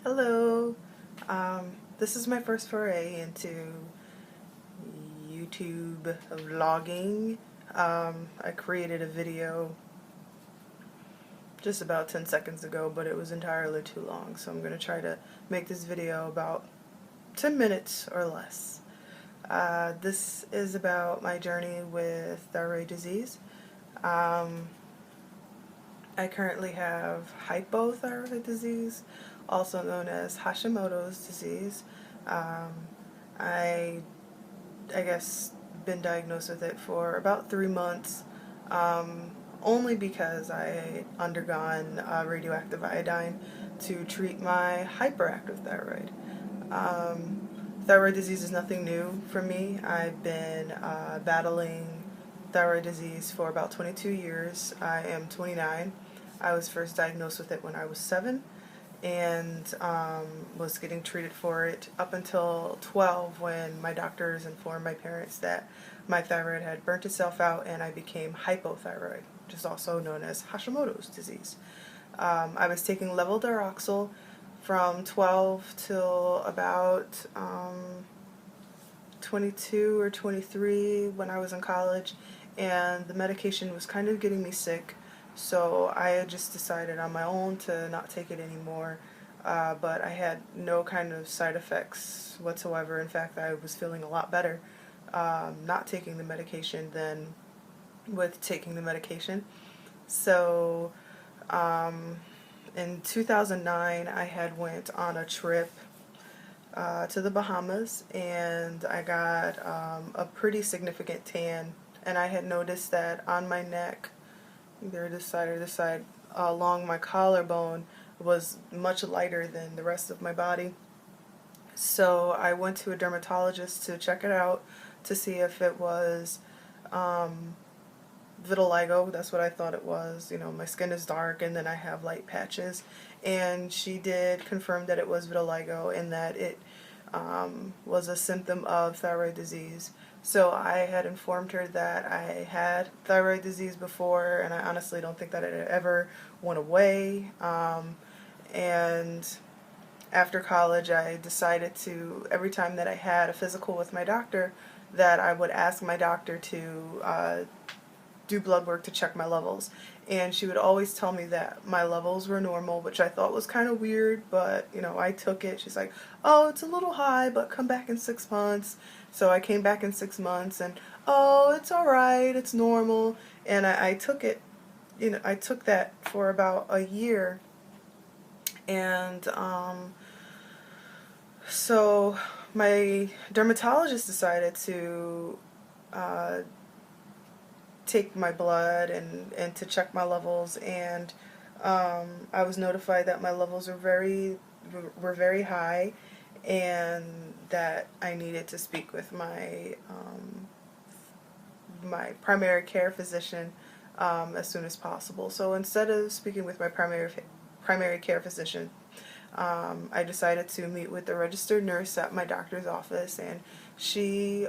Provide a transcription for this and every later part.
Hello. This is my first foray into YouTube vlogging. I created a video just about 10 seconds ago, but it was entirely too long, so I'm going to try to make this video about 10 minutes or less. This is about my journey with thyroid disease. Um, I currently have hypothyroid disease, also known as Hashimoto's disease. Um, I, I guess, been diagnosed with it for about 3 months, only because I had undergone radioactive iodine to treat my hyperactive thyroid. Um, Thyroid disease is nothing new for me. I've been battling thyroid disease for about 22 years. I am 29. I was first diagnosed with it when I was 7 and was getting treated for it up until 12 when my doctors informed my parents that my thyroid had burnt itself out and I became hypothyroid, which is also known as Hashimoto's disease. I was taking levodoroxil from 12 till about 22 or 23 when I was in college, and the medication was kind of getting me sick, so I had just decided on my own to not take it anymore. But I had no kind of side effects whatsoever. In fact, I was feeling a lot better not taking the medication than with taking the medication. So in 2009, I had went on a trip to the Bahamas, and I got a pretty significant tan, and I had noticed that on my neck, either this side or this side, along my collarbone, was much lighter than the rest of my body. So I went to a dermatologist to check it out to see if it was um, vitiligo. That's what I thought it was. You know, my skin is dark and then I have light patches. And she did confirm that it was vitiligo and that it was a symptom of thyroid disease. So I had informed her that I had thyroid disease before, and I honestly don't think that it ever went away. And after college, I decided to, every time that I had a physical with my doctor, that I would ask my doctor to do blood work to check my levels. And she would always tell me that my levels were normal, which I thought was kind of weird, but you know, I took it. She's like, "Oh, it's a little high, but come back in 6 months." So I came back in 6 months, and "Oh, it's all right, it's normal." And I took it, you know, I took that for about a year. And so my dermatologist decided to uh, take my blood and to check my levels, and I was notified that my levels were very high, and that I needed to speak with my primary care physician as soon as possible. So instead of speaking with my primary care physician, I decided to meet with the registered nurse at my doctor's office, and she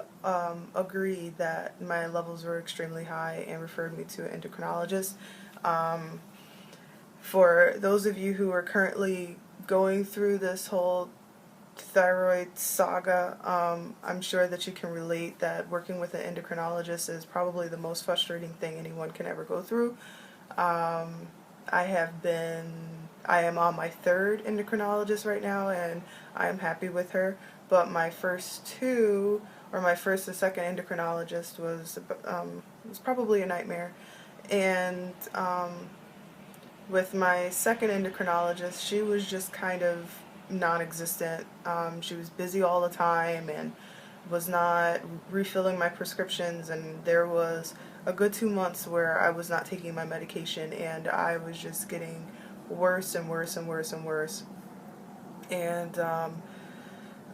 agreed that my levels were extremely high and referred me to an endocrinologist. Um, for those of you who are currently going through this whole thyroid saga, I'm sure that you can relate that working with an endocrinologist is probably the most frustrating thing anyone can ever go through. Um, I have been, I am on my third endocrinologist right now, and I am happy with her. But my first two, or my first and second endocrinologist was probably a nightmare. And with my second endocrinologist, she was just kind of non-existent. She was busy all the time and was not refilling my prescriptions, and there was a good 2 months where I was not taking my medication, and I was just getting worse and worse and worse and worse. And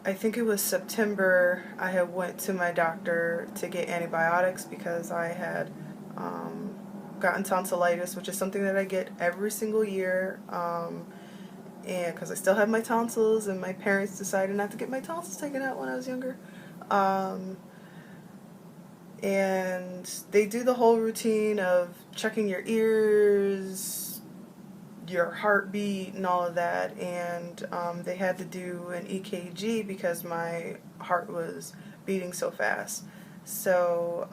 I think it was September, I had went to my doctor to get antibiotics because I had gotten tonsillitis, which is something that I get every single year. And because I still have my tonsils, and my parents decided not to get my tonsils taken out when I was younger. Um, and they do the whole routine of checking your ears, your heartbeat and all of that, and they had to do an EKG because my heart was beating so fast. So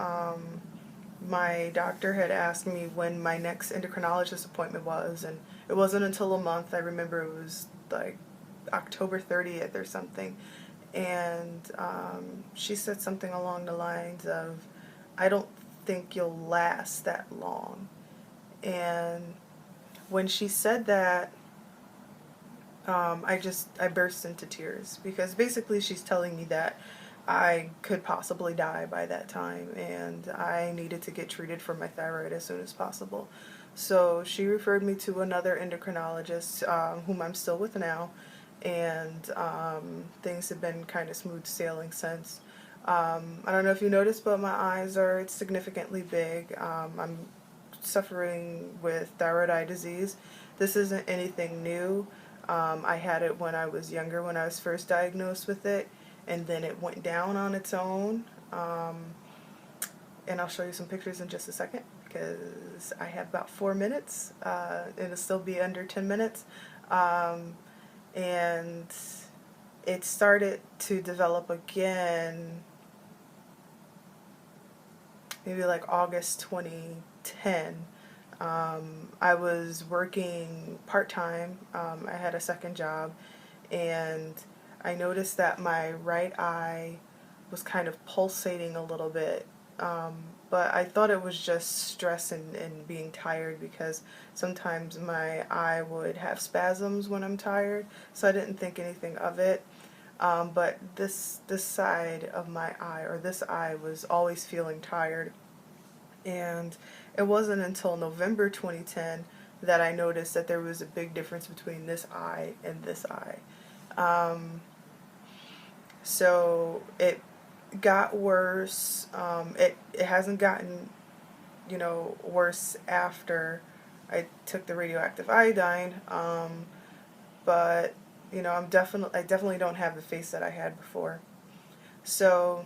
my doctor had asked me when my next endocrinologist appointment was, and it wasn't until a month. I remember it was like October 30th or something, and she said something along the lines of, "I don't think you'll last that long." And when she said that, I burst into tears, because basically she's telling me that I could possibly die by that time, and I needed to get treated for my thyroid as soon as possible. So she referred me to another endocrinologist, whom I'm still with now, and things have been kind of smooth sailing since. I don't know if you noticed, but my eyes are significantly big. I'm suffering with thyroid eye disease. This isn't anything new. I had it when I was younger, when I was first diagnosed with it, and then it went down on its own. And I'll show you some pictures in just a second, because I have about 4 minutes. It'll still be under 10 minutes. And it started to develop again maybe like August 2010. I was working part-time. I had a second job, and I noticed that my right eye was kind of pulsating a little bit, but I thought it was just stress and being tired, because sometimes my eye would have spasms when I'm tired, so I didn't think anything of it. But this side of my eye, or this eye, was always feeling tired. And it wasn't until November 2010 that I noticed that there was a big difference between this eye and this eye. So it got worse. It hasn't gotten, worse after I took the radioactive iodine. But I definitely don't have the face that I had before. So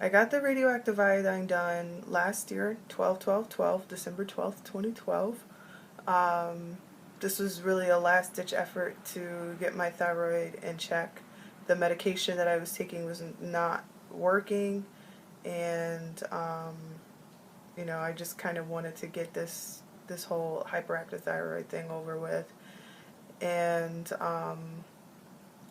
I got the radioactive iodine done last year, 12/12/12, December 12th, 2012. This was really a last-ditch effort to get my thyroid in check. The medication that I was taking was not working, and I just kind of wanted to get this whole hyperactive thyroid thing over with. And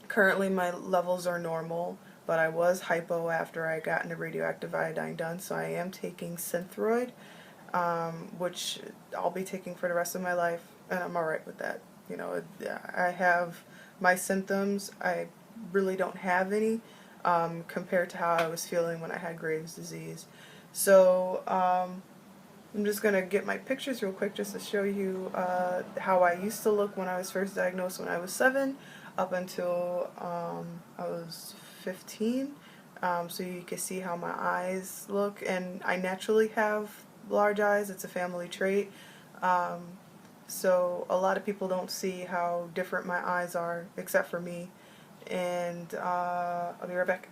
currently my levels are normal, but I was hypo after I got the radioactive iodine done, so I am taking Thyroid, which I'll be taking for the rest of my life, and I'm alright with that. I have my symptoms. I really don't have any, compared to how I was feeling when I had Graves' disease. So I'm just going to get my pictures real quick just to show you how I used to look when I was first diagnosed when I was 7, up until I was 15. So you can see how my eyes look, and I naturally have large eyes. It's a family trait. So a lot of people don't see how different my eyes are, except for me. And I'll be right back.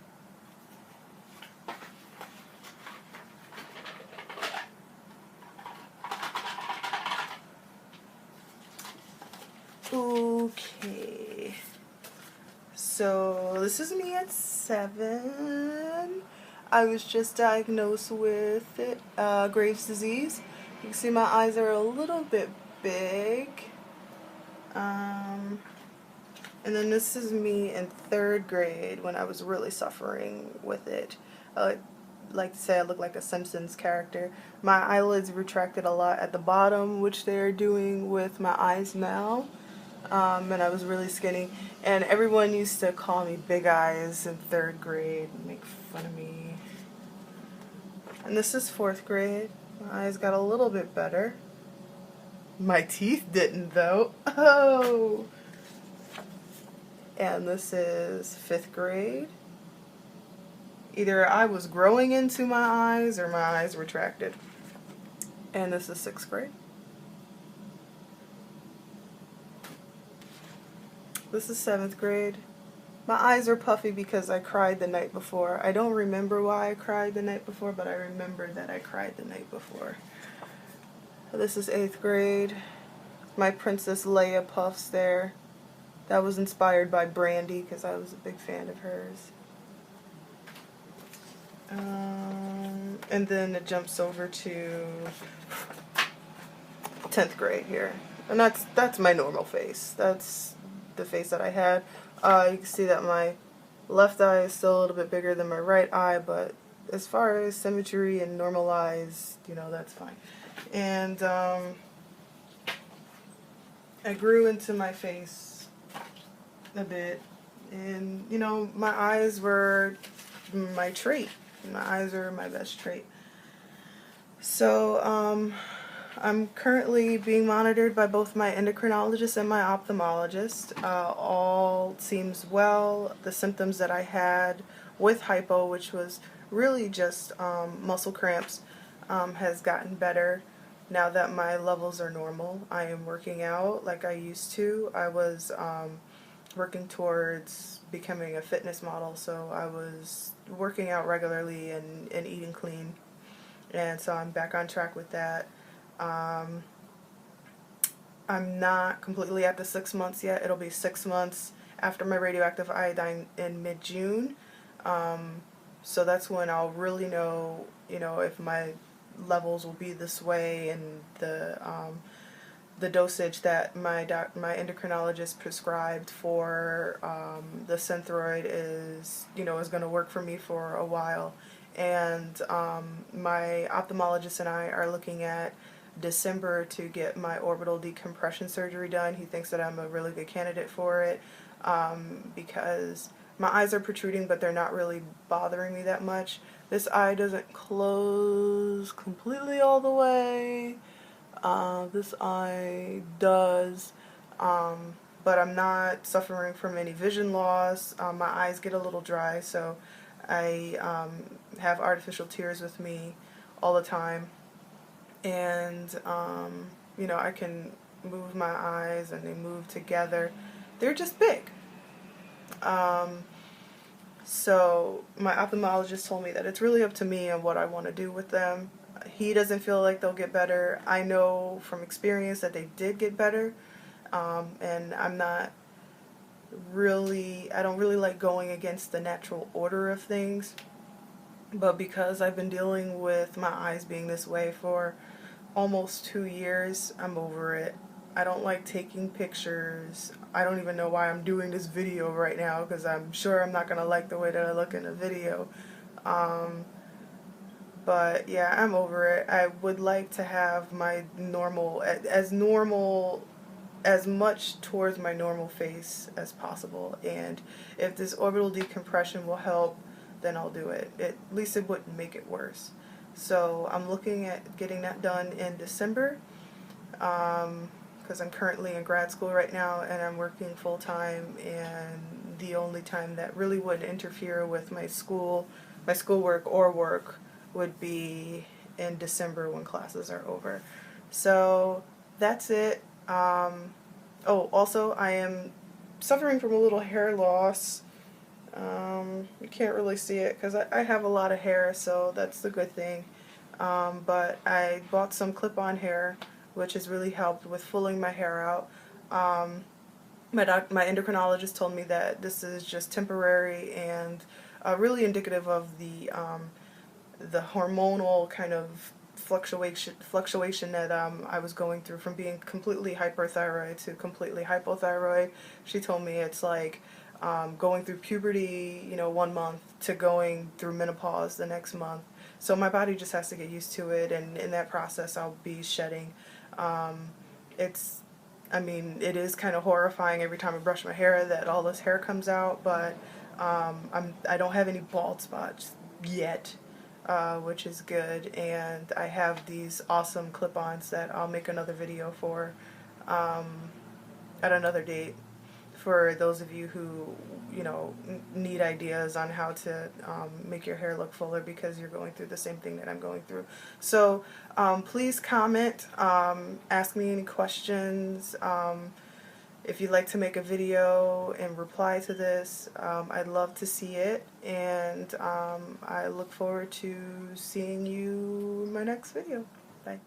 Okay, so this is me at 7. I was just diagnosed with Graves' disease. You can see my eyes are a little bit big. And then this is me in 3rd grade when I was really suffering with it. I like to say I look like a Simpsons character. My eyelids retracted a lot at the bottom, which they're doing with my eyes now. And I was really skinny, and everyone used to call me Big Eyes in 3rd grade and make fun of me. And this is 4th grade. My eyes got a little bit better. My teeth didn't, though. Oh! And this is 5th grade. Either I was growing into my eyes or my eyes retracted. And this is 6th grade. This is 7th grade. My eyes are puffy because I cried the night before. I don't remember why I cried the night before, but I remember that I cried the night before. This is 8th grade. my Princess Leia puffs there. That was inspired by Brandy because I was a big fan of hers. And then it jumps over to 10th grade here. And that's my normal face. That's the face that I had. You can see that my left eye is still a little bit bigger than my right eye, but as far as symmetry and normal eyes, you know, that's fine. And I grew into my face a bit, and you know, my eyes were my trait. My eyes are my best trait. So I'm currently being monitored by both my endocrinologist and my ophthalmologist. All seems well. The symptoms that I had with hypo, which was really just muscle cramps, has gotten better now that my levels are normal. I am working out like I used to. I was working towards becoming a fitness model, so I was working out regularly and eating clean. And so I'm back on track with that. I'm not completely at the 6 months yet. It'll be 6 months after my radioactive iodine in mid-June. So that's when I'll really know, you know, if my levels will be this way, and the dosage that my endocrinologist prescribed for the Thyroid is, you know, is going to work for me for a while. And my ophthalmologist and I are looking at December to get my orbital decompression surgery done. He thinks that I'm a really good candidate for it because my eyes are protruding, but they're not really bothering me that much. This eye doesn't close completely all the way. This eye does, but I'm not suffering from any vision loss. My eyes get a little dry, so I have artificial tears with me all the time. And, you know, I can move my eyes and they move together. They're just big. So my ophthalmologist told me that it's really up to me and what I want to do with them. He doesn't feel like they'll get better. I know from experience that they did get better, and I don't really like going against the natural order of things, but because I've been dealing with my eyes being this way for almost 2 years, I'm over it. I don't like taking pictures. I don't even know why I'm doing this video right now, because I'm sure I'm not going to like the way that I look in the video. But yeah, I'm over it. I would like to have my normal, as much towards my normal face as possible. And if this orbital decompression will help, then I'll do it. At least it wouldn't make it worse. So I'm looking at getting that done in December, because I'm currently in grad school right now and I'm working full time, and the only time that really would interfere with my schoolwork or work would be in December when classes are over. So that's it. Oh, also I am suffering from a little hair loss. You can't really see it because I have a lot of hair, so that's the good thing. But I bought some clip-on hair, which has really helped with pulling my hair out. My endocrinologist told me that this is just temporary and really indicative of the hormonal kind of fluctuation that I was going through, from being completely hyperthyroid to completely hypothyroid. She told me it's like going through puberty, you know, 1 month, to going through menopause the next month. So my body just has to get used to it, and in that process I'll be shedding. It is kind of horrifying every time I brush my hair that all this hair comes out, but I don't have any bald spots yet. Which is good, and I have these awesome clip-ons that I'll make another video for at another date, for those of you who, you know, need ideas on how to make your hair look fuller because you're going through the same thing that I'm going through. So please comment, ask me any questions. If you'd like to make a video and reply to this, I'd love to see it, and I look forward to seeing you in my next video. Bye.